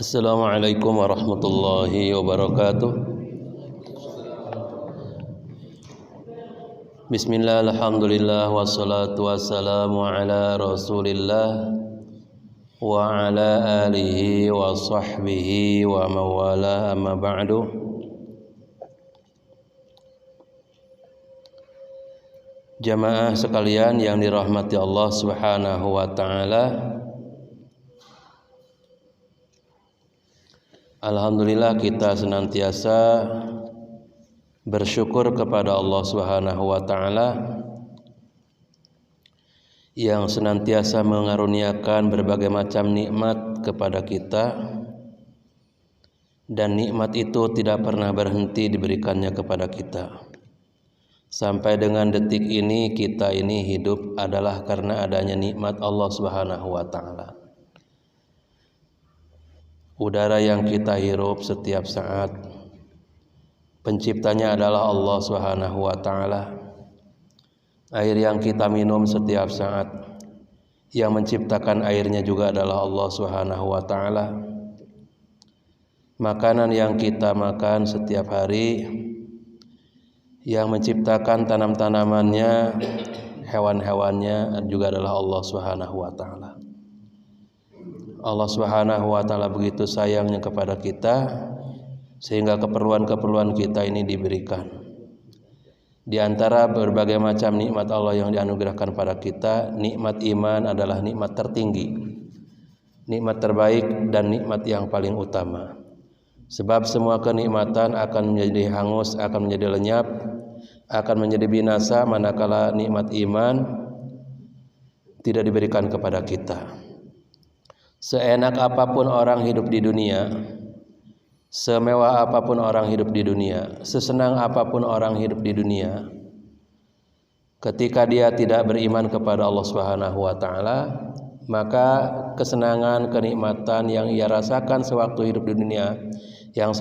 Assalamualaikum warahmatullahi wabarakatuh. Bismillah, alhamdulillah, wassalatu wassalamu ala rasulillah wa ala alihi wa sahbihi wa mawala, amma ba'du. Jamaah sekalian yang dirahmati Allah subhanahu wa ta'ala, alhamdulillah kita senantiasa bersyukur kepada Allah Subhanahu wa taala yang senantiasa mengaruniakan berbagai macam nikmat kepada kita, dan nikmat itu tidak pernah berhenti diberikannya kepada kita. Sampai dengan detik ini kita ini hidup adalah karena adanya nikmat Allah Subhanahu wa taala. Udara yang kita hirup setiap saat, penciptanya adalah Allah Subhanahu wa ta'ala. Air yang kita minum setiap saat, yang menciptakan airnya juga adalah Allah Subhanahu wa ta'ala. Makanan yang kita makan setiap hari, yang menciptakan tanam-tanamannya, hewan-hewannya juga adalah Allah Subhanahu wa ta'ala. Allah Subhanahu wa ta'ala begitu sayangnya kepada kita sehingga keperluan-keperluan kita ini diberikan. Di antara berbagai macam nikmat Allah yang dianugerahkan pada kita, nikmat iman adalah nikmat tertinggi, nikmat terbaik dan nikmat yang paling utama. Sebab semua kenikmatan akan menjadi hangus, akan menjadi lenyap, akan menjadi binasa manakala nikmat iman tidak diberikan kepada kita. Seenak apapun orang hidup di dunia, semewah apapun orang hidup di dunia, sesenang apapun orang hidup di dunia, ketika dia tidak beriman kepada Allah Subhanahu wa ta'ala, maka kesenangan, kenikmatan yang ia rasakan sewaktu hidup di dunia yang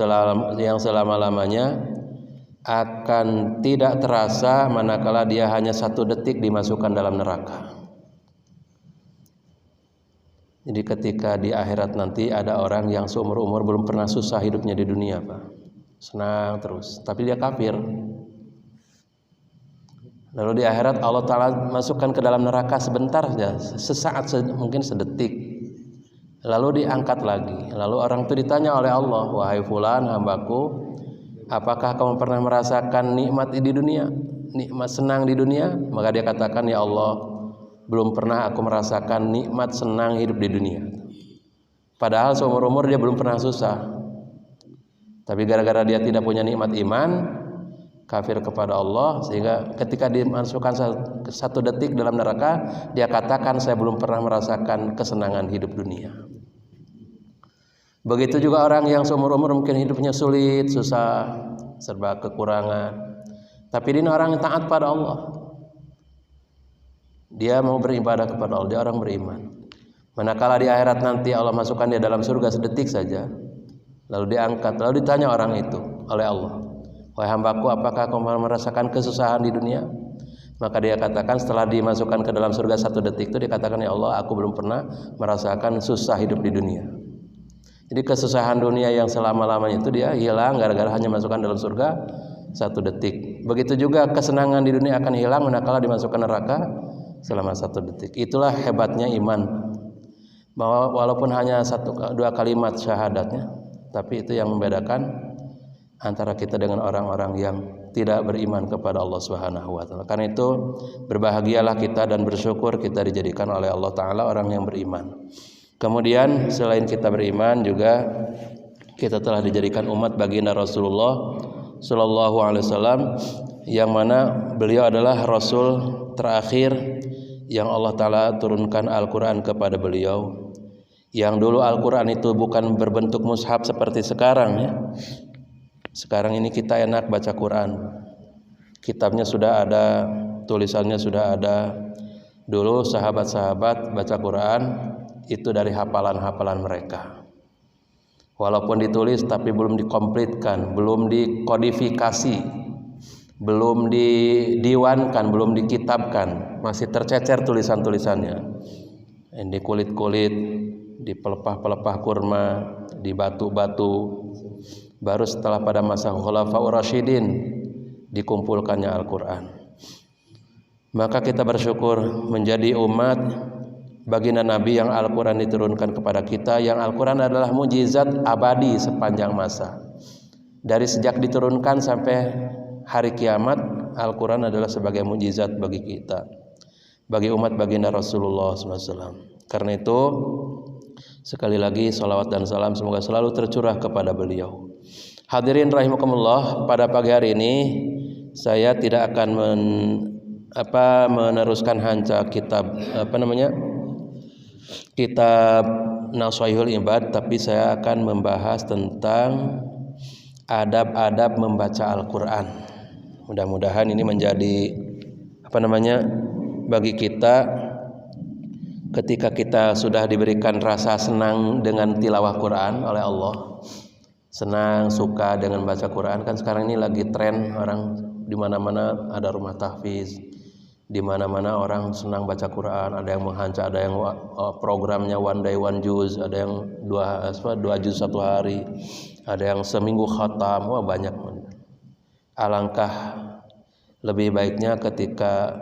selama-lamanya akan tidak terasa manakala dia hanya satu detik dimasukkan dalam neraka. Jadi ketika di akhirat nanti ada orang yang seumur-umur belum pernah susah hidupnya di dunia, Pak. Senang terus, tapi dia kafir. Lalu di akhirat Allah Ta'ala masukkan ke dalam neraka sebentar saja, sesaat, mungkin sedetik. Lalu diangkat lagi. Lalu orang itu ditanya oleh Allah, "Wahai fulan, hambaku, apakah kamu pernah merasakan nikmat di dunia? Nikmat senang di dunia?" Maka dia katakan, "Ya Allah, belum pernah aku merasakan nikmat senang hidup di dunia." Padahal seumur-umur dia belum pernah susah. Tapi gara-gara dia tidak punya nikmat iman, kafir kepada Allah, sehingga ketika dimasukkan satu detik dalam neraka, dia katakan, "Saya belum pernah merasakan kesenangan hidup dunia." Begitu juga orang yang seumur-umur mungkin hidupnya sulit, susah, serba kekurangan, tapi dia orang yang taat pada Allah. Dia mau beribadah kepada Allah, dia orang beriman. Manakala di akhirat nanti Allah masukkan dia dalam surga sedetik saja, lalu diangkat, lalu ditanya orang itu oleh Allah, "Wahai hambaku, apakah kamu merasakan kesusahan di dunia?" Maka dia katakan, setelah dimasukkan ke dalam surga satu detik itu, dikatakan, "Ya Allah, aku belum pernah merasakan susah hidup di dunia." Jadi kesusahan dunia yang selama-lamanya itu dia hilang gara-gara hanya masukkan dalam surga satu detik. Begitu juga kesenangan di dunia akan hilang manakala dimasukkan neraka selama 1 detik. Itulah hebatnya iman. Bahwa walaupun hanya 1-2 kalimat syahadatnya, tapi itu yang membedakan antara kita dengan orang-orang yang tidak beriman kepada Allah Subhanahu wa taala. Karena itu berbahagialah kita dan bersyukur kita dijadikan oleh Allah taala orang yang beriman. Kemudian selain kita beriman juga kita telah dijadikan umat baginda Rasulullah sallallahu alaihi wasallam, yang mana beliau adalah rasul terakhir yang Allah taala turunkan Al-Qur'an kepada beliau. Yang dulu Al-Qur'an itu bukan berbentuk mushaf seperti sekarang ya. Sekarang ini kita enak baca Quran. Kitabnya sudah ada, tulisannya sudah ada. Dulu sahabat-sahabat baca Quran itu dari hafalan-hafalan mereka. Walaupun ditulis tapi belum dikomplitkan, belum dikodifikasi, belum didiwankan, belum dikitabkan, masih tercecer tulisan-tulisannya. Di kulit-kulit, di pelepah-pelepah kurma, di batu-batu. Baru setelah pada masa Khulafaur Rasyidin dikumpulkannya Al-Qur'an. Maka kita bersyukur menjadi umat baginda Nabi yang Al-Qur'an diturunkan kepada kita, yang Al-Qur'an adalah mukjizat abadi sepanjang masa. Dari sejak diturunkan sampai hari kiamat, Al-Qur'an adalah sebagai mukjizat bagi kita, bagi umat baginda Rasulullah SAW. Karena itu sekali lagi salawat dan salam semoga selalu tercurah kepada beliau. Hadirin rahimakumullah, pada pagi hari ini saya tidak akan meneruskan hanca kitab kitab Nashwaihul Ibad, tapi saya akan membahas tentang adab-adab membaca Al-Qur'an. Mudah-mudahan ini menjadi bagi kita ketika kita sudah diberikan rasa senang dengan tilawah Quran oleh Allah, senang suka dengan baca Quran. Kan sekarang ini lagi tren, orang di mana-mana ada rumah tahfiz, di mana-mana orang senang baca Quran, ada yang menghanca, ada yang programnya one day one juz, ada yang dua juz satu hari, ada yang seminggu khatam, wah banyak. Alangkah lebih baiknya ketika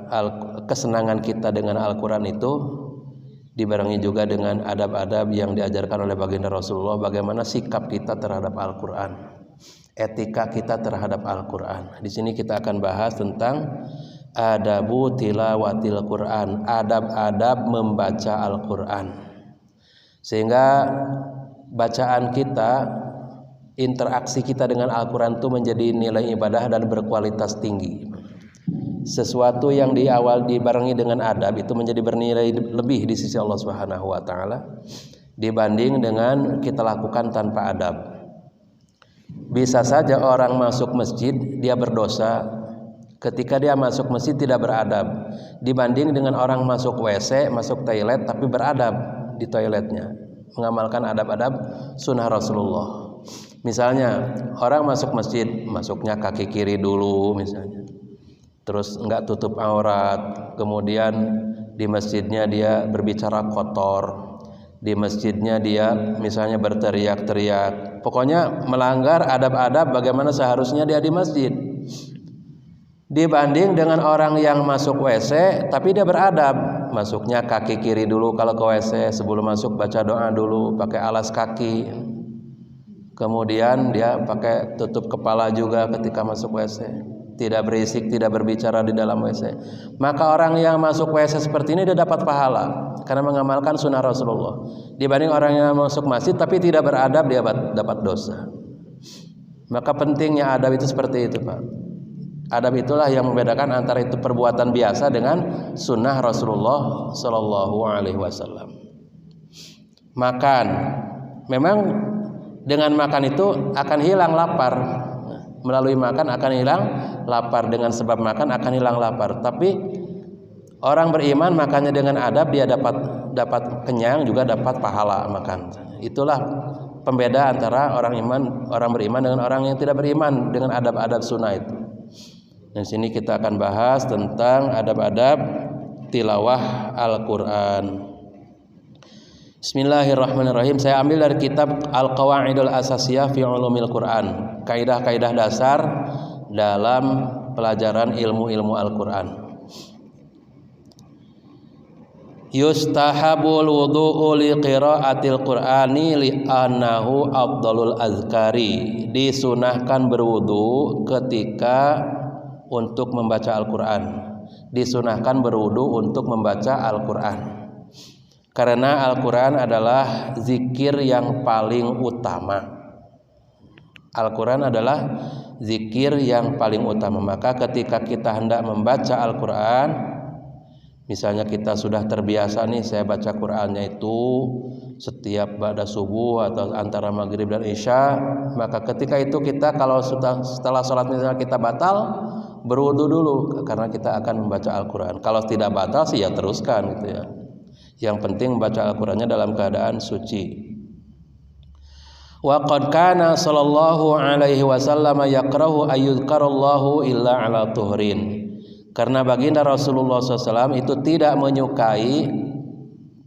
kesenangan kita dengan Al-Quran itu dibarengi juga dengan adab-adab yang diajarkan oleh baginda Rasulullah, bagaimana sikap kita terhadap Al-Quran, etika kita terhadap Al-Quran. Di sini kita akan bahas tentang adabu tilawatil Quran, adab-adab membaca Al-Quran, sehingga bacaan kita, interaksi kita dengan Al-Quran itu menjadi nilai ibadah dan berkualitas tinggi. Sesuatu yang di awal dibarengi dengan adab itu menjadi bernilai lebih di sisi Allah Subhanahu wa taala dibanding dengan kita lakukan tanpa adab. Bisa saja orang masuk masjid dia berdosa ketika dia masuk masjid tidak beradab, dibanding dengan orang masuk WC, masuk toilet tapi beradab di toiletnya, mengamalkan adab-adab sunnah Rasulullah. Misalnya orang masuk masjid, masuknya kaki kiri dulu misalnya, terus enggak tutup aurat, kemudian di masjidnya dia berbicara kotor, di masjidnya dia misalnya berteriak-teriak, pokoknya melanggar adab-adab bagaimana seharusnya dia di masjid, dibanding dengan orang yang masuk WC tapi dia beradab, masuknya kaki kiri dulu kalau ke WC, sebelum masuk baca doa dulu pakai alas kaki, kemudian dia pakai tutup kepala juga ketika masuk WC, tidak berisik, tidak berbicara di dalam WC. Maka orang yang masuk WC seperti ini dia dapat pahala karena mengamalkan sunnah Rasulullah, dibanding orang yang masuk masjid tapi tidak beradab, dia dapat dosa. Maka pentingnya adab itu seperti itu, Pak. Adab itulah yang membedakan antara itu perbuatan biasa dengan sunnah Rasulullah Sallallahu Alaihi Wasallam. Makan, memang dengan makan itu akan hilang lapar. Melalui makan akan hilang lapar, dengan sebab makan akan hilang lapar. Tapi orang beriman makannya dengan adab, dia dapat kenyang juga dapat pahala makan. Itulah pembeda antara orang beriman dengan orang yang tidak beriman dengan adab-adab sunnah itu. Dan sini kita akan bahas tentang adab-adab tilawah Al-Quran. Bismillahirrahmanirrahim. Saya ambil dari kitab Al-Qawaidul Asasiyah fi Ulumil Quran, kaidah-kaidah dasar dalam pelajaran ilmu-ilmu Al-Qur'an. Yustahabul wudu'u li qiraatil Qur'ani li annahu afdalul azkari. Disunahkan berwudu ketika untuk membaca Al-Qur'an. Disunahkan berwudu untuk membaca Al-Qur'an. Karena Al-Qur'an adalah zikir yang paling utama. Al-Qur'an adalah zikir yang paling utama. Maka ketika kita hendak membaca Al-Qur'an, misalnya kita sudah terbiasa nih, saya baca Qur'annya itu setiap ba'da subuh atau antara maghrib dan isya, maka ketika itu kita kalau setelah sholat misalnya kita batal, berwudu dulu karena kita akan membaca Al-Qur'an. Kalau tidak batal sih ya teruskan gitu ya. Yang penting membaca Al-Qur'annya dalam keadaan suci. Wa qad kana sallallahu alaihi wasallam yakrahu ayyuzkarallahu illa ala tuhrin. Karena baginda Rasulullah SAW itu tidak menyukai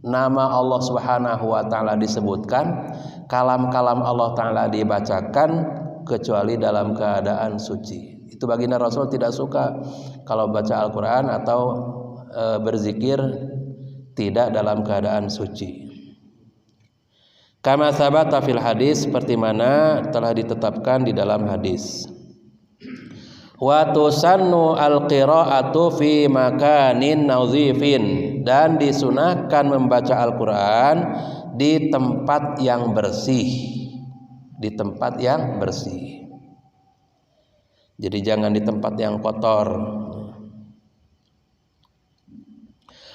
nama Allah Subhanahu wa taala disebutkan, kalam-kalam Allah taala dibacakan kecuali dalam keadaan suci. Itu baginda Rasul tidak suka kalau baca Al-Qur'an atau berzikir tidak dalam keadaan suci. Kama sabata fil hadis, seperti mana telah ditetapkan di dalam hadis. Wa tusannu al-qira'atu fi makanin nadhifin, dan disunahkan membaca Al-Qur'an di tempat yang bersih. Di tempat yang bersih. Jadi jangan di tempat yang kotor.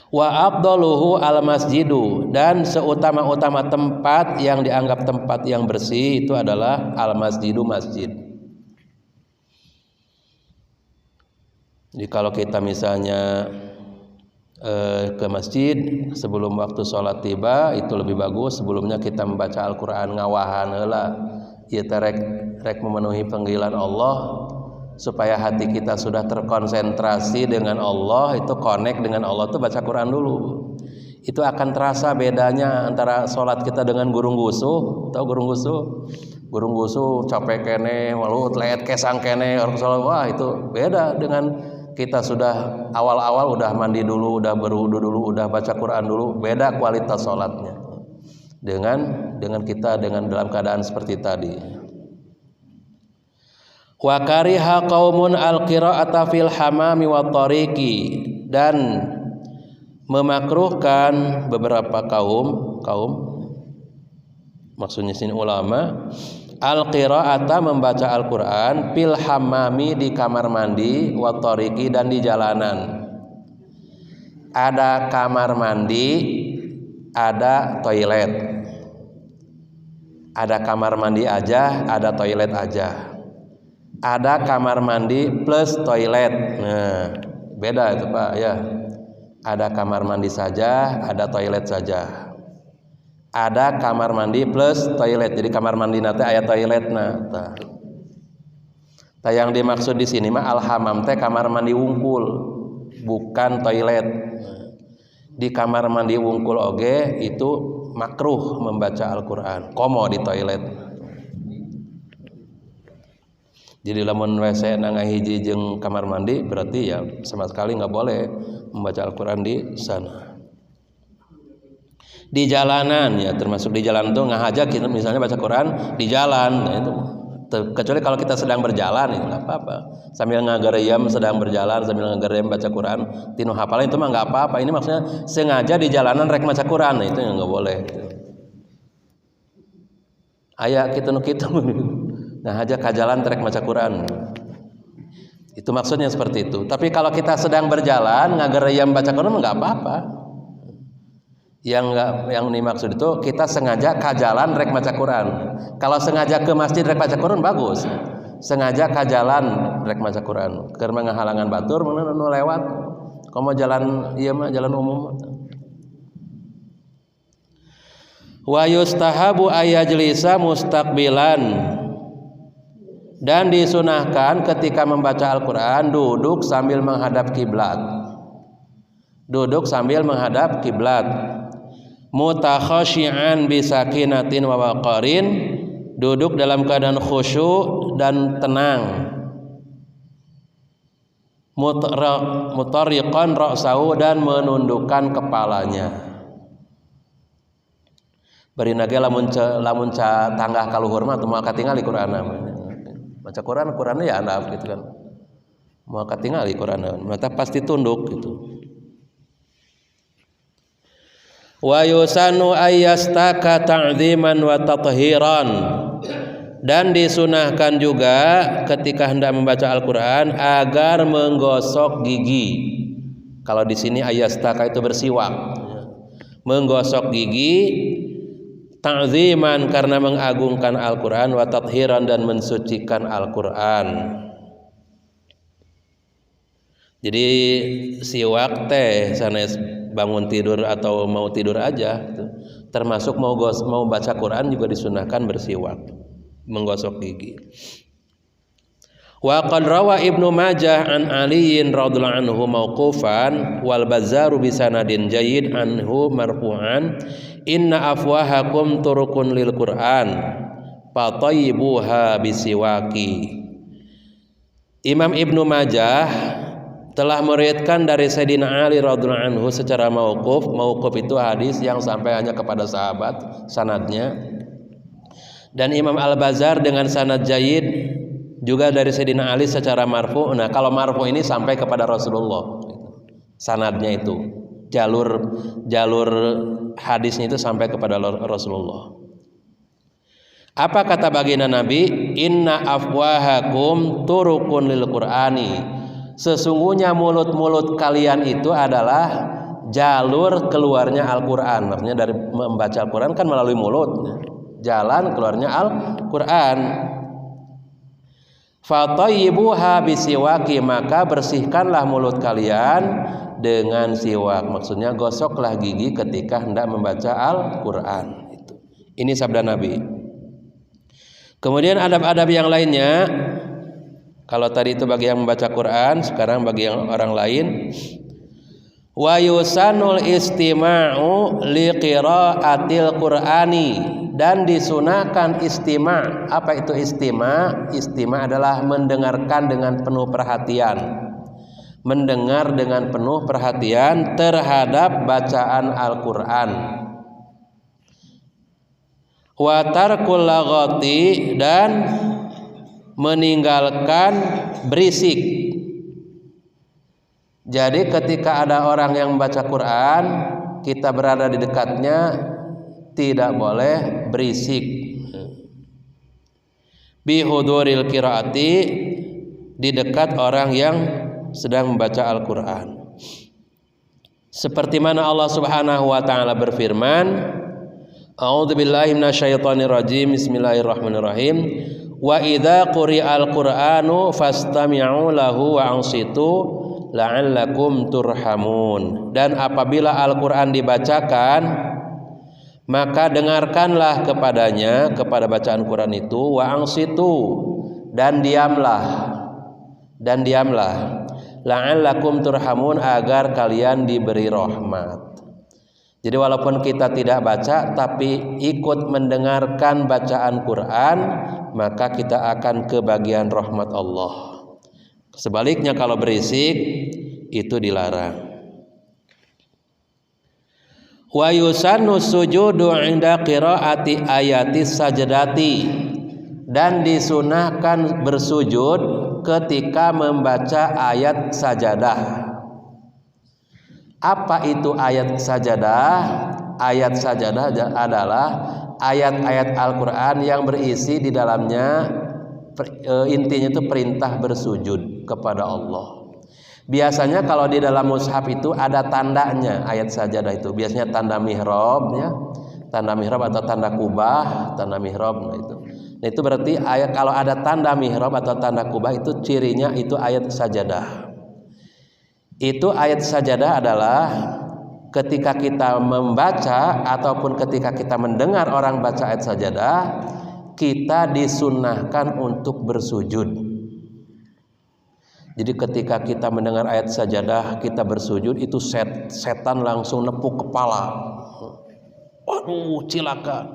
Wa afdaluhu al-masjidu, dan seutama-utama tempat yang dianggap tempat yang bersih itu adalah al-masjidu, masjid. Jadi kalau kita misalnya ke masjid sebelum waktu sholat tiba, itu lebih bagus sebelumnya kita membaca Al-Qur'an ngawahan heula, ieu teh rek memenuhi panggilan Allah, supaya hati kita sudah terkonsentrasi dengan Allah, itu connect dengan Allah, itu baca Quran dulu. Itu akan terasa bedanya antara sholat kita dengan gurung gusuh. Tahu gurung gusuh? Gurung gusuh capek kene, walau telet kesang kene, orang sholat, wah itu beda dengan kita sudah awal-awal udah mandi dulu, udah berwudu dulu, udah baca Quran dulu, beda kualitas sholatnya dengan kita dengan dalam keadaan seperti tadi. Wa kariha qaumun al-qira'ata fil hamami wa tariqi, dan memakruhkan beberapa kaum maksudnya sini ulama, al-qira'ata membaca Al-Qur'an fil hamami di kamar mandi, wa tariqi dan di jalanan. Ada kamar mandi, ada toilet. Ada kamar mandi aja, ada toilet aja. Ada kamar mandi plus toilet. Nah, beda itu Pak ya. Ada kamar mandi saja, ada toilet saja. Ada kamar mandi plus toilet. Jadi kamar mandi nanti aya toiletna. Tah yang dimaksud di sini mah al-hamam teh kamar mandi wungkul, bukan toilet. Di kamar mandi wungkul oge itu makruh membaca Al-Qur'an. Komo di toilet. Jadi lamun WC na ngahiji jeung kamar mandi berarti ya sama sekali nggak boleh membaca Al-Qur'an di sana. Di jalanan ya, termasuk di jalan tuh ngahajak kita misalnya baca Quran di jalan, nah itu kecuali kalau kita sedang berjalan itu nggak apa-apa. Sambil ngagareyam sedang berjalan sambil ngagareyam baca Quran, tinu hafalan itu mah nggak apa-apa. Ini maksudnya sengaja di jalanan rek baca Quran, nah itu yang nggak boleh. Aya kitu nu kitu. Nah aja kajalan terek maca Quran, itu maksudnya seperti itu. Tapi kalau kita sedang berjalan ngagereyam baca Quran nggak apa-apa. Yang dimaksud itu kita sengaja kajalan rek maca Quran. Kalau sengaja ke masjid rek maca Quran bagus. Sengaja kajalan rek maca Quran karena ngahalangan batur mana nu lewat. Komo jalan ieu mah jalan umum. Wa yustahabu ayajlisa mustaqbilan, dan disunahkan ketika membaca Al-Qur'an duduk sambil menghadap kiblat. Duduk sambil menghadap kiblat. Mutakhasyi'an bisakinatin wa waqarin, duduk dalam keadaan khusyuk dan tenang. mutarriqan ra'sahu dan menundukkan kepalanya. Bari nage lamun tanggah kaluhur mah teu moal katingali Qur'anna. Baca Qur'an ya handap gitu kan. Moal katingali Qur'anna, mata pasti tunduk gitu. Wa yusanu ayyastaka ta'dziman wa tathiran. Dan disunahkan juga ketika hendak membaca Al-Qur'an agar menggosok gigi. Kalau di sini ayyastaka itu bersiwak. Menggosok gigi ta'ziman karena mengagungkan Al-Qur'an, wa tathiran dan mensucikan Al-Qur'an. Jadi siwak teh sanes bangun tidur atau mau tidur aja termasuk mau baca Quran juga disunahkan bersiwak, menggosok gigi. Wa qad rawa Ibnu Majah an Aliin radhiyallahu anhu mauqufan wal Bazzaru bi sanadin jayyid anhu marfu'an inna afwahakum turukun lil Qur'an fatayyibuha bisiwaki. Imam Ibnu Majah telah meriwayatkan dari Sayyidina Ali radhiyallahu anhu secara mauquf. Mauquf itu hadis yang sampai hanya kepada sahabat sanadnya. Dan Imam Al-Bazzar dengan sanad jayyid juga dari Sayyidina Ali secara marfu. Nah, kalau marfu ini sampai kepada Rasulullah. Sanadnya itu jalur hadisnya itu sampai kepada Rasulullah. Apa kata baginda Nabi? Inna afwahakum turukun lil Qur'ani. Sesungguhnya mulut-mulut kalian itu adalah jalur keluarnya Al-Qur'an. Maksudnya dari membaca Al-Qur'an kan melalui mulut. Jalan keluarnya Al-Qur'an. Fatayyibuha bisiwaki, maka bersihkanlah mulut kalian dengan siwak. Maksudnya gosoklah gigi ketika hendak membaca Al-Qur'an. Ini sabda Nabi. Kemudian adab-adab yang lainnya. Kalau tadi itu bagi yang membaca Quran, sekarang bagi yang orang lain. Wa yusanul istima'u liqira'atil Qur'ani, dan disunahkan istima'. Apa itu istima'? Istima' adalah mendengarkan dengan penuh perhatian. Mendengar dengan penuh perhatian terhadap bacaan Al-Qur'an. Wa tarkul laghati, dan meninggalkan berisik. Jadi ketika ada orang yang membaca Quran, kita berada di dekatnya, tidak boleh berisik. Bihuduril qiraati, di dekat orang yang sedang membaca Al-Quran. Seperti mana Allah Subhanahu wa taala berfirman, A'udzubillahi minasyaitonirrajim. Bismillahirrahmanirrahim. Wa idza quri'al Qur'anu fastami'u lahu wa ansitu la'allakum turhamun. Dan apabila Al-Qur'an dibacakan, maka dengarkanlah kepadanya, kepada bacaan Quran itu, wa ansitu, dan diamlah la'allakum turhamun, agar kalian diberi rahmat. Jadi walaupun kita tidak baca tapi ikut mendengarkan bacaan Quran, maka kita akan kebagian rahmat Allah. Sebaliknya kalau berisik itu dilarang. Wa yusannu sujudu 'inda qiraati ayati sajdati, dan disunahkan bersujud ketika membaca ayat sajadah. Apa itu ayat sajadah? Ayat sajadah adalah ayat-ayat Al-Quran yang berisi di dalamnya intinya itu perintah bersujud kepada Allah. Biasanya kalau di dalam mushaf itu ada tandanya ayat sajadah itu. Biasanya tanda mihrab, ya, tanda mihrab atau tanda kubah, tanda mihrab. Nah itu berarti ayat, kalau ada tanda mihrab atau tanda kubah itu cirinya itu ayat sajadah. Itu ayat sajadah adalah ketika kita membaca ataupun ketika kita mendengar orang baca ayat sajadah, kita disunnahkan untuk bersujud. Jadi ketika kita mendengar ayat sajadah, kita bersujud, itu setan langsung nepuk kepala. Waduh, cilaka.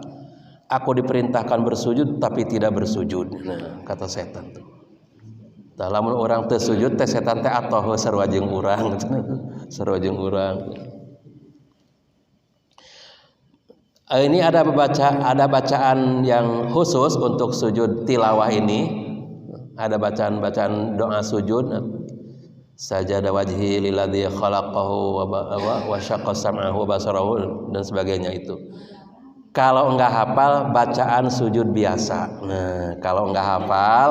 Aku diperintahkan bersujud tapi tidak bersujud. Nah, kata setan tuh. Lamun orang teu sujud teh setan teh atoh sarua jeung urang sarua jeung urang. Ini ada bacaan yang khusus untuk sujud tilawah ini. Ada bacaan doa sujud. Sajada wajhi lilladzi khalaqahu wa syaqqa sam'ahu wa basarahu dan sebagainya itu. Kalau enggak hafal bacaan sujud biasa. Nah, kalau enggak hafal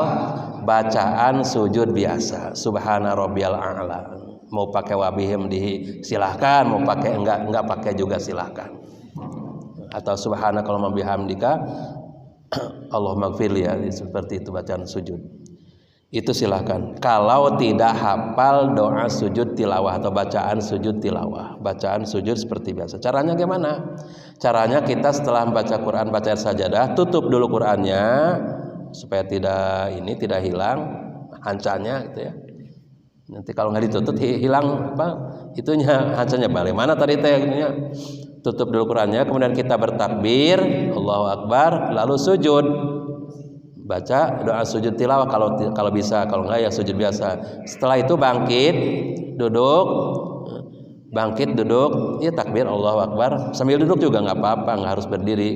bacaan sujud biasa. Subhana rabbiyal a'la. Mau pakai wabihimdihi silahkan, mau pakai enggak pakai juga silahkan. Atau subhanakallahumma bihamdika Allahumma ighfirli, ya, seperti itu bacaan sujud. Itu silahkan. Kalau tidak hafal doa sujud tilawah atau bacaan sujud tilawah, bacaan sujud seperti biasa. Caranya gimana? Caranya kita setelah membaca Quran, baca sajadah, tutup dulu Qurannya supaya tidak hilang hancanya gitu ya. Nanti kalau nggak ditutup hilang apa? Itunya hancanya balik. Mana tadi tehnya? Tutup dulu Qurannya, kemudian kita bertakbir, Allahu Akbar, lalu sujud. Baca doa sujud tilawah kalau bisa, kalau enggak ya sujud biasa. Setelah itu bangkit, duduk, ya takbir Allahu Akbar. Sambil duduk juga nggak apa-apa, nggak harus berdiri.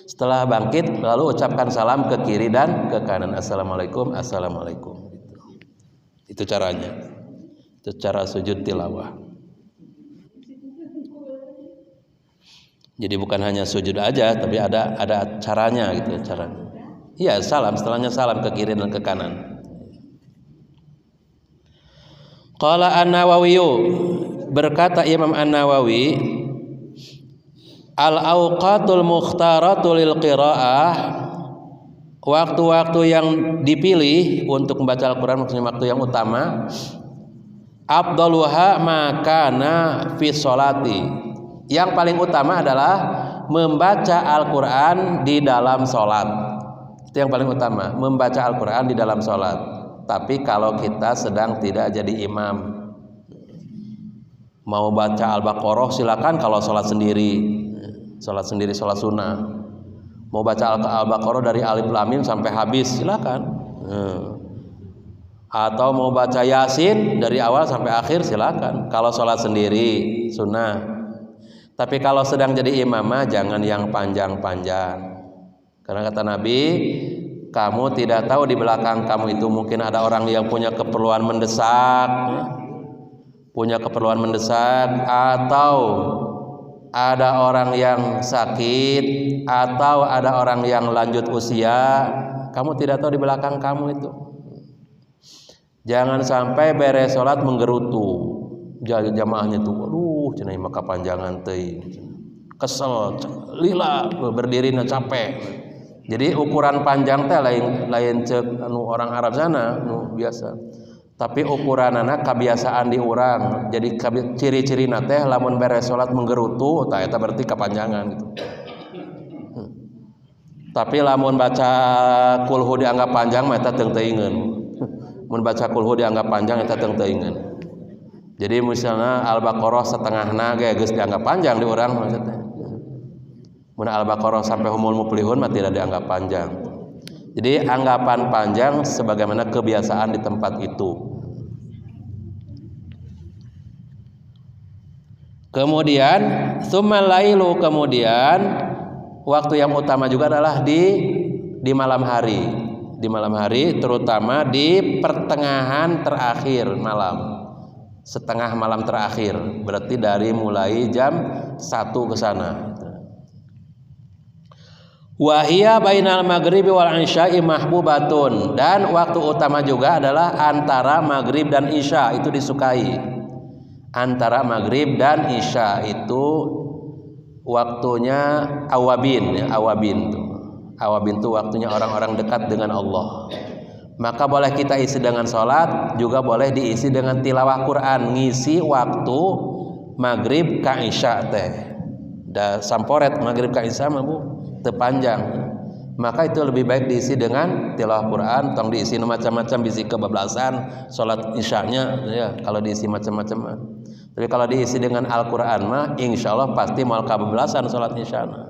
Setelah bangkit, lalu ucapkan salam ke kiri dan ke kanan. Assalamualaikum. Itu caranya. Itu cara sujud tilawah. Jadi bukan hanya sujud aja, tapi ada caranya gitu, caranya. Iya, salam, setelahnya salam ke kiri dan ke kanan. Qala An-Nawawi, berkata Imam An-Nawawi, al-awqatul mukhtaratu lil qiraah, waktu-waktu yang dipilih untuk membaca Al-Qur'an, maksudnya waktu yang utama, afdaluha makana fi sholati, yang paling utama adalah membaca Al-Qur'an di dalam sholat. Itu yang paling utama, membaca Al-Qur'an di dalam sholat. Tapi kalau kita sedang tidak jadi imam, mau baca Al-Baqarah silakan kalau sholat sendiri, sholat sunnah. Mau baca Al-Baqarah dari Alif Lam Mim sampai habis silakan. Atau mau baca Yasin dari awal sampai akhir silakan. Kalau sholat sendiri sunnah. Tapi kalau sedang jadi imamah jangan yang panjang-panjang. Karena kata Nabi, kamu tidak tahu di belakang kamu itu mungkin ada orang yang punya keperluan mendesak, atau ada orang yang sakit, atau ada orang yang lanjut usia. Kamu tidak tahu di belakang kamu itu. Jangan sampai beres sholat menggerutu jamaahnya tuh, aduh cenah mah kapanjangan teuing, kesel, lila berdiri na capek. Jadi ukuran panjang teh lain cek anu orang Arab sana nu biasa. Tapi ukuranana kebiasaan di urang. Jadi ciri-cirina teh lamun beres salat menggerutu tah eta berarti kapanjangan gitu. Tapi lamun baca kulhu dianggap panjang mah eta teu teuingeun. Mun baca kulhu dianggap panjang eta teu teuingeun. Jadi misalnya Al-Baqarah setengahna ge geus dianggap panjang di urang maksudnya. Mun Al-Baqarah sampai Humul Muflihun mah tidak dianggap panjang. Jadi anggapan panjang sebagaimana kebiasaan di tempat itu. Kemudian tsummal lailu, kemudian waktu yang utama juga adalah di malam hari. Di malam hari terutama di pertengahan terakhir malam. Setengah malam terakhir, berarti dari mulai jam 1 ke sana. Wahia bainal maghribi wal isya'i mahbubatun, dan waktu utama juga adalah antara maghrib dan isya, itu disukai. Antara maghrib dan isya itu waktunya awabin, ya, awabin itu waktunya orang-orang dekat dengan Allah. Maka boleh kita isi dengan sholat, juga boleh diisi dengan tilawah Quran, ngisi waktu maghrib ka isya teh. Da samporet maghrib ka isya mah Bu terpanjang, maka itu lebih baik diisi dengan tilawah Quran. Tong diisi macam-macam, bisi kebablasan sholat isyanya ya, kalau diisi macam-macam. Tapi kalau diisi dengan Al-Quran mah insya Allah pasti mal kebablasan sholat isyana.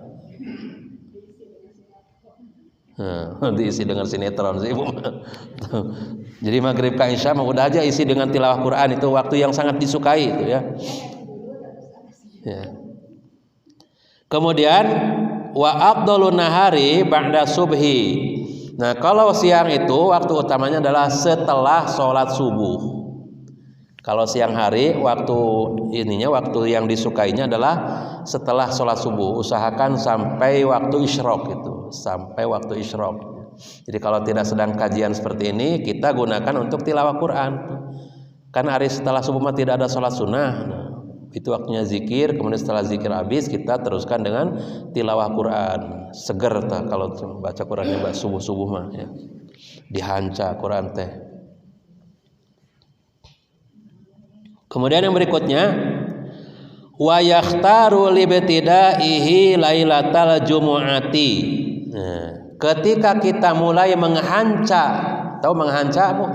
Diisi dengan sinetron sih Ibu. Jadi maghrib ke isya mah udah aja isi dengan tilawah Quran, itu waktu yang sangat disukai itu ya. Kemudian wa afdhalun nahari ba'da subhi. Nah, kalau siang itu waktu utamanya adalah setelah sholat subuh. Kalau siang hari waktu yang disukainya adalah setelah sholat subuh. Usahakan sampai waktu isyraq itu, sampai waktu isyraq. Jadi kalau tidak sedang kajian seperti ini, kita gunakan untuk tilawah Quran. Kan hari setelah subuh mah tidak ada sholat sunnah. Nah, itu waktunya zikir. Kemudian setelah zikir habis, kita teruskan dengan tilawah Quran. Seger tah kalau baca Qurannya subuh mah ya. Dihanca Quran teh. Kemudian yang berikutnya, wa yakhtaru libtidaihi lailatal jumu'ati. Nah, ketika kita mulai menghanca, tahu menghanca Bu?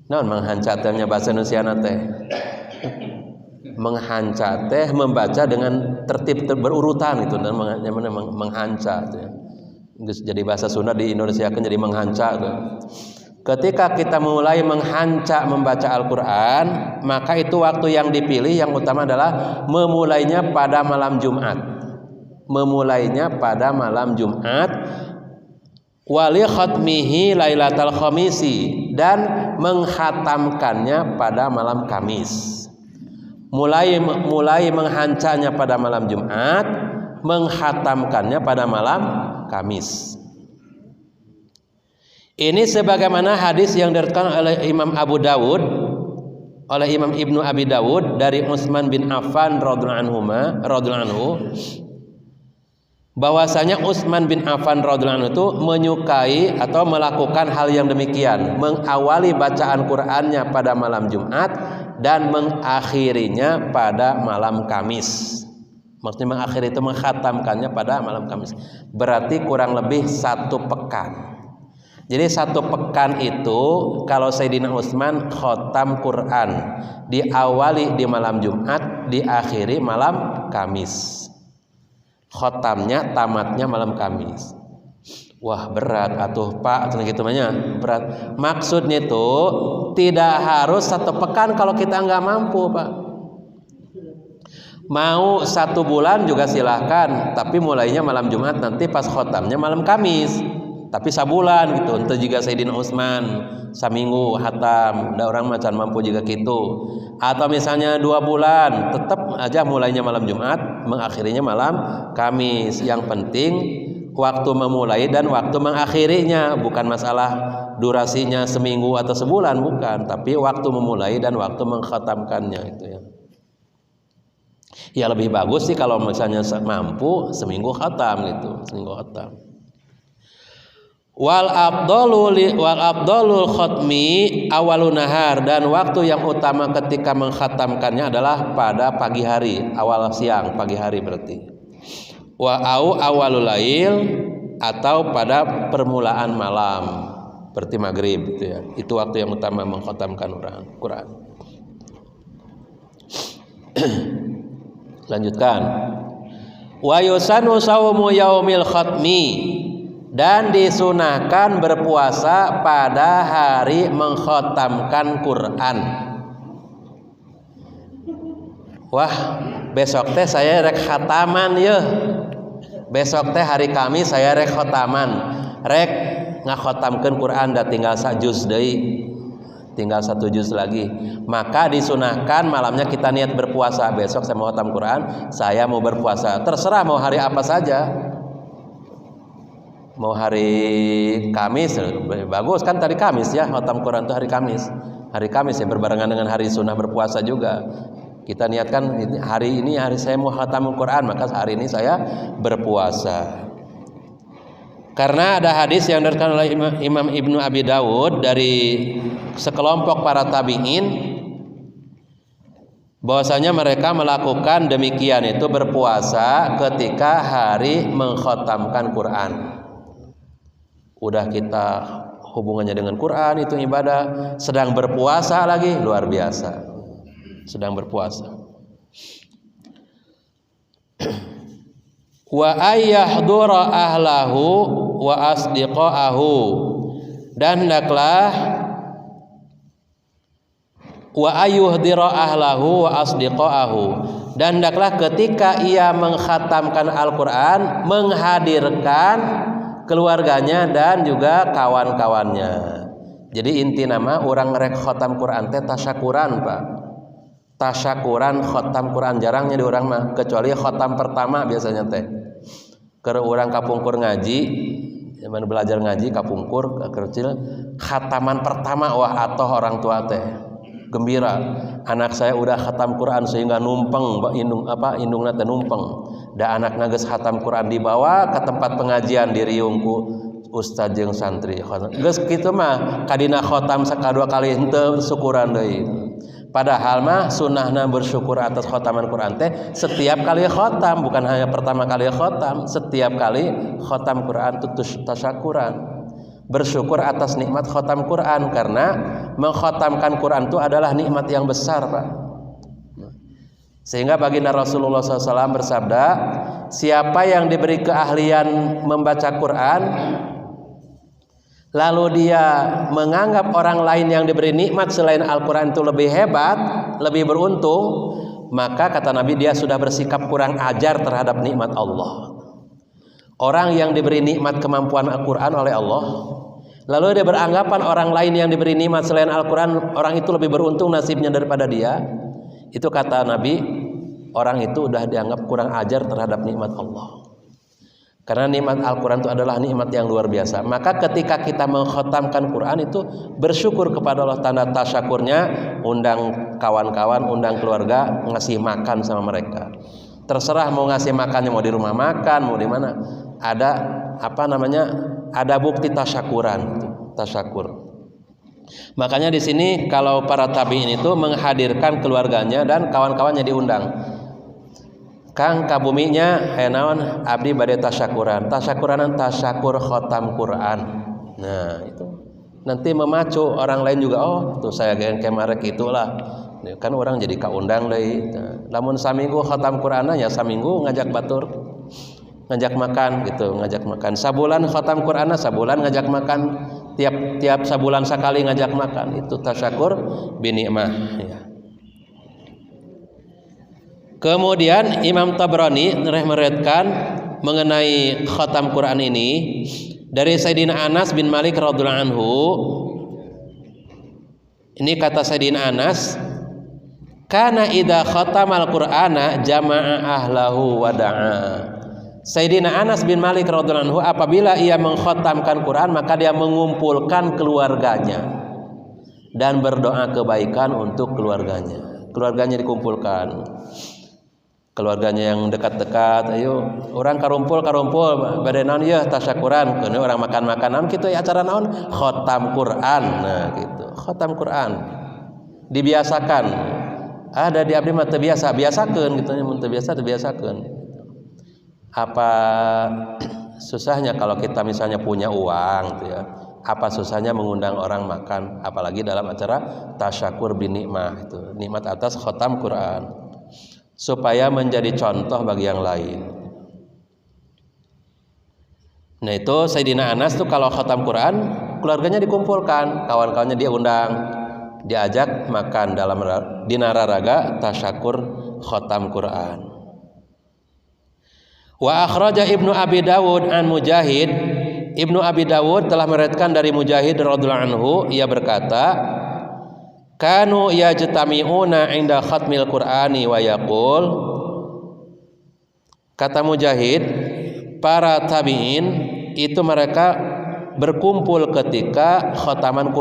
Naon menghanca teh bahasa Indonesia teh? Menghanca teh membaca dengan tertib berurutan itu, dan menghanca teh. Jadi bahasa Sunda di Indonesia kan jadi menghanca tuh. Ketika kita mulai menghanca membaca Al-Quran, maka itu waktu yang dipilih yang utama adalah memulainya pada malam Jumat. Memulainya pada malam Jumat, wali khatmihi lailatal khamisi, dan menghatamkannya pada malam Kamis. Mulai menghancanya pada malam Jumat, menghatamkannya pada malam Kamis. Ini sebagaimana hadis yang diriwayatkan oleh Imam Abu Dawud, oleh Imam Ibnu Abi Dawud dari Utsman bin Affan radhiyallahu anhu, bahwasanya Utsman bin Affan radhiyallahu anhu itu menyukai atau melakukan hal yang demikian, mengawali bacaan Qur'annya pada malam Jumat dan mengakhirinya pada malam Kamis. Maksudnya mengakhiri itu menghatamkannya pada malam Kamis. Berarti kurang lebih 1 pekan. Jadi 1 pekan itu kalau Sayyidina Utsman khotam Quran diawali di malam Jumat, diakhiri malam Kamis. Khotamnya tamatnya malam Kamis. Wah berat atuh Pak, gitu banyak berat. Maksudnya itu tidak harus 1 pekan kalau kita nggak mampu Pak. Mau 1 bulan juga silahkan, tapi mulainya malam Jumat, nanti pas khotamnya malam Kamis. Tapi sabulan gitu, ente juga Sayyidina Utsman saminggu hatam, da orang macan mampu juga gitu. Atau misalnya 2 bulan, tetap aja mulainya malam Jumat, mengakhirinya malam Kamis. Yang penting waktu memulai dan waktu mengakhirinya, bukan masalah durasinya seminggu atau sebulan, bukan, tapi waktu memulai dan waktu mengkhatamkannya itu ya. Ya lebih bagus sih kalau misalnya mampu seminggu khatam gitu, seminggu khatam. Wal afdalul khatmi awalun nahar, dan waktu yang utama ketika mengkhatamkannya adalah pada pagi hari, awal siang, pagi hari berarti. Wa awalul lail, atau pada permulaan malam, berarti maghrib gitu ya. Itu waktu yang utama mengkhatamkan Quran. Lanjutkan. Wa yusanu saumu yaumil khatmi, dan disunahkan berpuasa pada hari mengkhatamkan Quran. Wah, besok teh saya rek khataman ya. Besok teh hari Kamis saya rek khataman. Rek ngakhatamkeun Quran da tinggal 1 juz deui. Tinggal 1 juz lagi. Maka disunahkan malamnya kita niat berpuasa. Besok saya mau khatam Quran, saya mau berpuasa. Terserah mau hari apa saja. Mau hari Kamis, bagus kan tadi Kamis ya, khatam Quran itu hari Kamis. Hari Kamis ya berbarengan dengan hari sunnah berpuasa juga. Kita niatkan hari ini hari saya mau khatam Quran, maka hari ini saya berpuasa. Karena ada hadis yang diriwayatkan oleh Imam Ibnu Abi Dawud dari sekelompok para tabi'in, bahwasanya mereka melakukan demikian, itu berpuasa ketika hari mengkhatamkan Quran. Udah kita hubungannya dengan Quran itu ibadah, sedang berpuasa lagi luar biasa. Sedang berpuasa. Wa ayyahdura ahlahu wa asdiqaahu, dan hendaklah wa ayuhdira ahlahu wa asdiqaahu, dan hendaklah ketika ia mengkhatamkan Al-Qur'an menghadirkan keluarganya dan juga kawan-kawannya. Jadi inti nama orang ngerek khatam Quran teh tasyakuran, Pak. Tasyakuran khatam Quran jarangnya di orang mah, kecuali khatam pertama biasanya teh. Keur urang kapungkur ngaji, zaman belajar ngaji kapungkur kecil, khataman pertama wah atoh orang tua teh gembira, anak saya udah khatam Quran sehingga numpeng indungna teh numpeng. Da anakna geus khatam Quran dibawa ke tempat pengajian diriungku ustaz jeung santri. Geus kitu mah kadina khatam sakadua kali henteu syukuran deui. Padahal mah sunnahna bersyukur atas khataman Quran teh setiap kali khatam, bukan hanya pertama kali khatam, setiap kali khatam Quran itu tasyakuran. Bersyukur atas nikmat khatam Quran, karena mengkhatamkan Quran itu adalah nikmat yang besar, Pak. Sehingga baginda Rasulullah SAW bersabda, siapa yang diberi keahlian membaca Quran lalu dia menganggap orang lain yang diberi nikmat selain Al-Quran itu lebih hebat, lebih beruntung, maka kata Nabi dia sudah bersikap kurang ajar terhadap nikmat Allah. Orang yang diberi nikmat kemampuan Al-Quran oleh Allah, lalu dia beranggapan orang lain yang diberi nikmat selain Al-Quran, orang itu lebih beruntung nasibnya daripada dia, itu kata Nabi, orang itu sudah dianggap kurang ajar terhadap nikmat Allah. Karena nikmat Al-Quran itu adalah nikmat yang luar biasa. Maka ketika kita mengkhatamkan Quran itu bersyukur kepada Allah, tanda tasyakurnya undang kawan-kawan, undang keluarga, ngasih makan sama mereka. Terserah mau ngasih makannya mau di rumah makan, mau di mana. Ada bukti tasyakuran, tasyakur. Makanya di sini kalau para tabi'in itu menghadirkan keluarganya dan kawan-kawannya diundang. Kang kabuminya naon abdi bade tasyakuran. Tasyakuranan tasyakur khatam Quran. Nah, itu nanti memacu orang lain juga, oh tuh saya gen kemarek itulah. Kan orang jadi kaundang deui. Lamun saminggu khatam Quran ya saminggu ngajak batur, ngajak makan gitu, ngajak makan. Sabulan khatam Quran, sabulan ngajak makan, tiap sabulan sekali ngajak makan. Itu tasyakur binikmah ya. Kemudian Imam Tabrani meriwayatkan mengenai khatam Quran ini dari Sayyidina Anas bin Malik radhiyallahu anhu. Ini kata Sayyidina Anas, kana idza khatamal Qur'ana jama'a ahlahu wa da'a. Sayyidina Anas bin Malik radhiyallahu anhu apabila ia mengkhatamkan Quran maka dia mengumpulkan keluarganya dan berdoa kebaikan untuk keluarganya. Keluarganya dikumpulkan. Keluarganya yang dekat-dekat, ayo orang karumpul bade naon ieu tasyakuran, keun orang makan-makan naon kitu acara naon khatam Quran. Nah gitu, khatam Quran dibiasakan. Ada di abdi mah teu biasa, biasakeun gitu nya, mun teu biasa dibiasakeun. Apa susahnya kalau kita misalnya punya uang gitu ya, apa susahnya mengundang orang makan, apalagi dalam acara tasyakur binikmah itu, nikmat atas khatam Quran, supaya menjadi contoh bagi yang lain. Nah itu Sayyidina Anas tuh kalau khatam Quran keluarganya dikumpulkan, kawan-kawannya dia undang, diajak makan dalam dinararaga tasyakur khatam Quran. Wa akhraja Ibnu Abi Dawud an Mujahid. Ibnu Abi Dawud telah meriwayatkan dari Mujahid radhiyallahu anhu, ia berkata, kanu yajtami'una 'inda khatmil Qur'ani wa yaqul, kata Mujahid, para tabi'in itu mereka berkumpul ketika khataman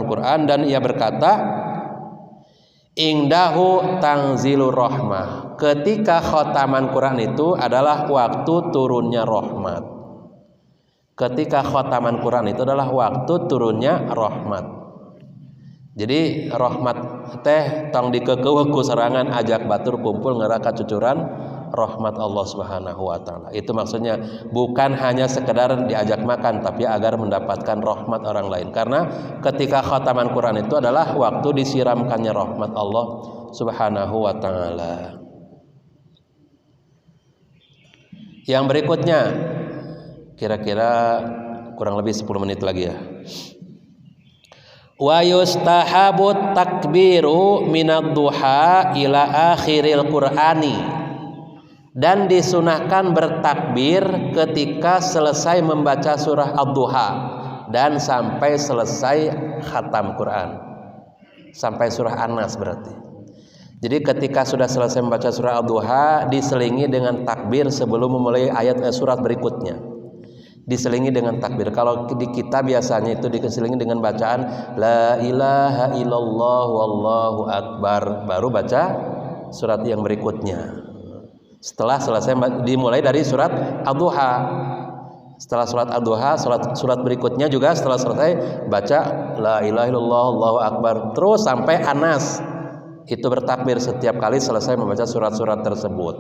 Quran, dan ia berkata, ingdahu tangzilur rahmah, ketika khataman Quran itu adalah waktu turunnya rahmat. Ketika khataman Quran itu adalah waktu turunnya rahmat. Jadi rahmat teh tong dikekeuh ku serangan ajak batur kumpul ngeraka cucuran rahmat Allah Subhanahu wa taala. Itu maksudnya bukan hanya sekedar diajak makan tapi agar mendapatkan rahmat orang lain. Karena ketika khataman Quran itu adalah waktu disiramkannya rahmat Allah Subhanahu wa taala. Yang berikutnya kira-kira kurang lebih 10 menit lagi ya. Wa yustahabut takbiru minad duha ila akhiril qur'ani. Dan disunahkan bertakbir ketika selesai membaca surah Ad-Duha dan sampai selesai khatam Quran. Sampai surah An-Nas berarti. Jadi ketika sudah selesai membaca surah Ad-Duha diselingi dengan takbir sebelum memulai surat berikutnya. Diselingi dengan takbir. Kalau di kita biasanya itu diselingi dengan bacaan la ilaha illallah wallahu akbar, baru baca surat yang berikutnya. Setelah selesai dimulai dari surat Ad-Duha. Setelah surat Ad-Duha, surat berikutnya juga setelah selesai baca la ilaha illallah wallahu akbar terus sampai An-Nas. Itu bertakbir setiap kali selesai membaca surat-surat tersebut.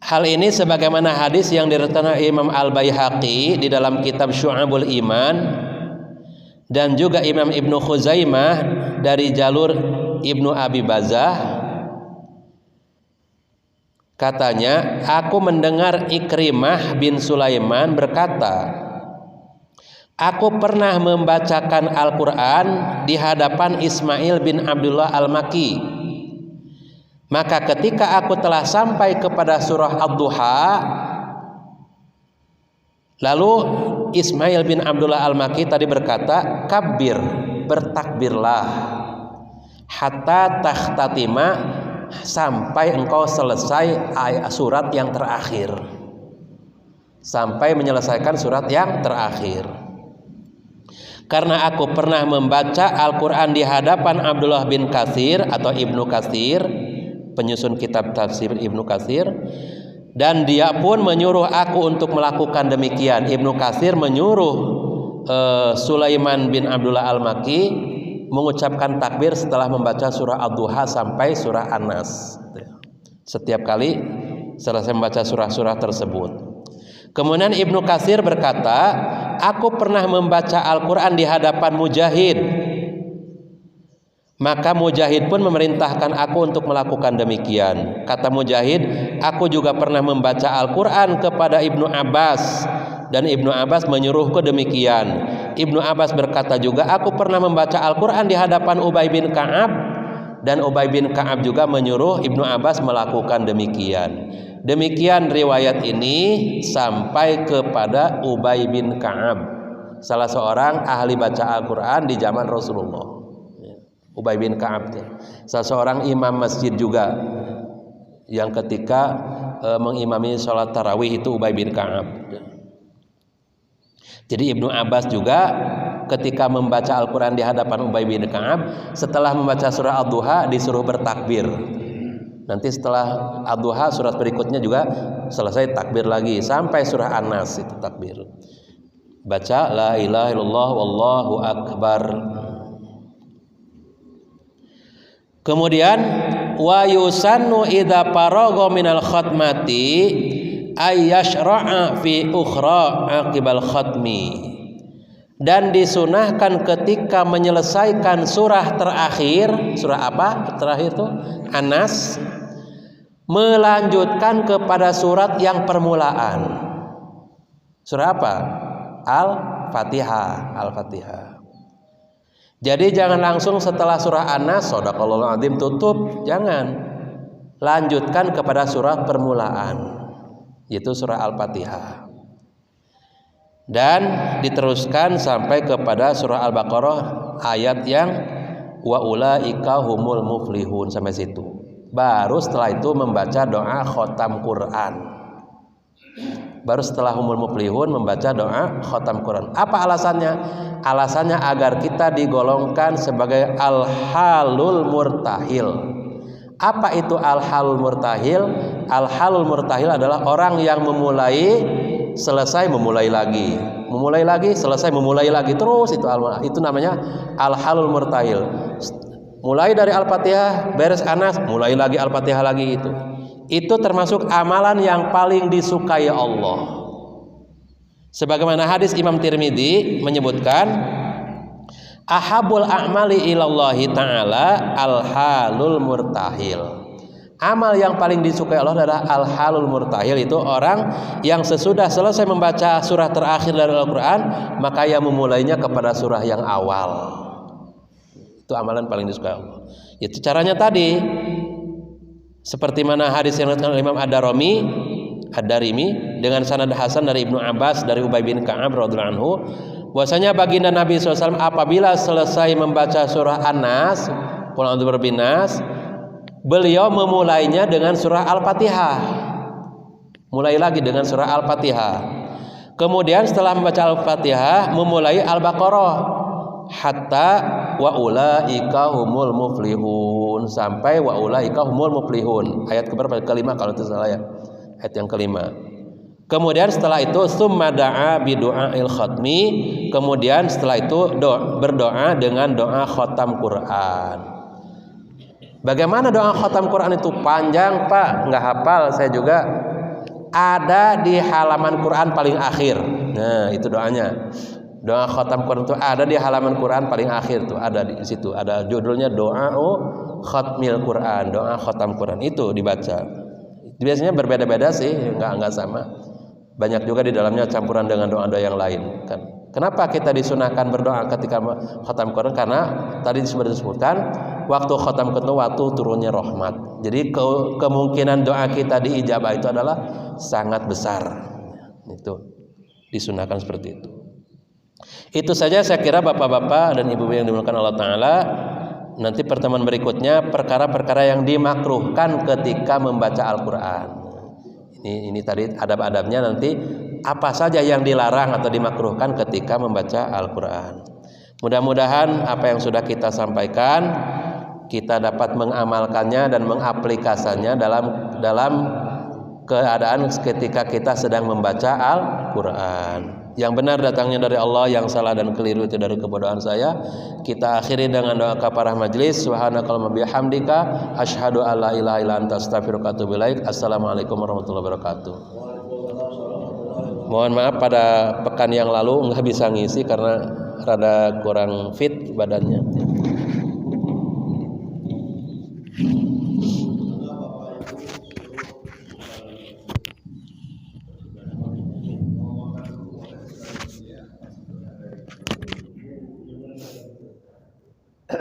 Hal ini sebagaimana hadis yang diriwayatkan Imam Al-Baihaqi di dalam kitab Syu'abul Iman dan juga Imam Ibnu Khuzaimah dari jalur Ibnu Abi Bazah. Katanya, aku mendengar Ikrimah bin Sulaiman berkata, aku pernah membacakan Al-Quran di hadapan Ismail bin Abdullah Al-Maki. Maka ketika aku telah sampai kepada surah Ad-Duha, lalu Ismail bin Abdullah Al-Maki tadi berkata, kabbir, bertakbirlah, hatta takhtatima, sampai engkau selesai surat yang terakhir, sampai menyelesaikan surat yang terakhir. Karena aku pernah membaca Al-Quran di hadapan Abdullah bin Katsir atau Ibnu Katsir, penyusun kitab tafsir Ibnu Katsir, dan dia pun menyuruh aku untuk melakukan demikian. Ibnu Katsir menyuruh Sulaiman bin Abdullah Al-Maki mengucapkan takbir setelah membaca surah Ad-Duha sampai surah An-Nas. Setiap kali selesai membaca surah-surah tersebut. Kemudian Ibnu Katsir berkata, aku pernah membaca Al-Quran di hadapan Mujahid. Maka Mujahid pun memerintahkan aku untuk melakukan demikian. Kata Mujahid, aku juga pernah membaca Al-Quran kepada Ibnu Abbas, dan Ibnu Abbas menyuruhku demikian. Ibnu Abbas berkata juga, aku pernah membaca Al-Quran di hadapan Ubay bin Ka'ab, dan Ubay bin Ka'ab juga menyuruh Ibnu Abbas melakukan demikian. Demikian riwayat ini sampai kepada Ubay bin Ka'ab, salah seorang ahli baca Al-Quran di zaman Rasulullah. Ubay bin Ka'ab, salah seorang imam masjid juga, yang ketika mengimami sholat tarawih itu Ubay bin Ka'ab. Jadi Ibnu Abbas juga ketika membaca Al-Quran di hadapan Ubay bin Ka'ab, setelah membaca surah Ad-Duha disuruh bertakbir. Nanti setelah Ad-Duha surat berikutnya juga selesai takbir lagi sampai surah An-Nas, itu takbir. Baca la ilaha illallah wallahu akbar. Kemudian wa yusannu idza faragha minal khatmati ayyashra'a fi ukhra aqibal khatmi. Dan disunahkan ketika menyelesaikan surah terakhir, surah apa? Terakhir itu An-Nas, melanjutkan kepada surat yang permulaan. Surah apa? Al-Fatihah, Al-Fatihah. Jadi jangan langsung setelah surah An-Nas, shadaqallahul adzim, tutup, jangan. Lanjutkan kepada surat permulaan, yaitu surah Al-Fatihah. Dan diteruskan sampai kepada surah Al-Baqarah ayat yang wa ulaika humul muflihun, sampai situ. Baru setelah itu membaca doa khotam Quran. Baru setelah humul muflihun membaca doa khotam Quran. Apa alasannya? Alasannya agar kita digolongkan sebagai al-halul murtahil. Apa itu al-halul murtahil? Al-halul murtahil adalah orang yang memulai, selesai, memulai lagi, memulai lagi, selesai, memulai lagi, terus itu namanya al-halul murtahil. Mulai dari Al-Fatihah, beres Anas, mulai lagi Al-Fatihah lagi, itu termasuk amalan yang paling disukai Allah. Sebagaimana hadis Imam Tirmidzi menyebutkan, ahabul a'mali ilallahi ta'ala al-halul murtahil. Amal yang paling disukai Allah adalah al-halul murtahil, itu orang yang sesudah selesai membaca surah terakhir dari Al-Quran maka ia memulainya kepada surah yang awal. Itu amalan paling disukai Allah. Itu caranya tadi, seperti mana hadis yang diriwayatkan oleh Imam Ad-Darimi dengan sanad hasan dari Ibnu Abbas dari Ubay bin Ka'ab radhiyallahu anhu, bahwasanya baginda Nabi SAW apabila selesai membaca surah An-Nas, Qul a'udzu birabbin nas, beliau memulainya dengan surah Al-Fatihah. Mulai lagi dengan surah Al-Fatihah. Kemudian setelah membaca Al-Fatihah memulai Al-Baqarah hatta wa ulaika humul muflihun, sampai wa ulaika humul muflihun. Ayat kelima kalau tidak salah ya. Ayat yang kelima. Kemudian setelah itu summa da'a bi du'ail khatmi, kemudian setelah itu berdoa dengan doa khatam Quran. Bagaimana doa khatam Quran itu? Panjang Pak, nggak hafal saya juga. Ada di halaman Quran paling akhir. Nah itu doanya. Doa khatam Quran itu ada di halaman Quran paling akhir tuh, ada di situ. Ada judulnya doa khatmil Quran, doa khatam Quran, itu dibaca. Biasanya berbeda-beda sih, nggak sama. Banyak juga di dalamnya campuran dengan doa-doa yang lain kan. Kenapa kita disunahkan berdoa ketika khatam Quran? Karena tadi sudah disebutkan waktu khatam Quran waktu turunnya rahmat. Jadi kemungkinan doa kita diijabah itu adalah sangat besar. Itu disunahkan seperti itu. Itu saja saya kira Bapak-bapak dan Ibu-ibu yang dimuliakan Allah Ta'ala. Nanti pertemuan berikutnya perkara-perkara yang dimakruhkan ketika membaca Al-Quran. Ini tadi adab-adabnya, nanti apa saja yang dilarang atau dimakruhkan ketika membaca Al-Quran. Mudah-mudahan apa yang sudah kita sampaikan kita dapat mengamalkannya dan mengaplikasikannya dalam keadaan ketika kita sedang membaca Al-Quran. Yang benar datangnya dari Allah, yang salah dan keliru itu dari kebodohan saya. Kita akhiri dengan doa kafarah majlis. Subhanakallahumma bihamdika asyhadu an la ilaha illa anta astaghfiruka wa atubu ilaik. Assalamualaikum warahmatullahi wabarakatuh. Mohon maaf pada pekan yang lalu nggak bisa ngisi karena rada kurang fit badannya.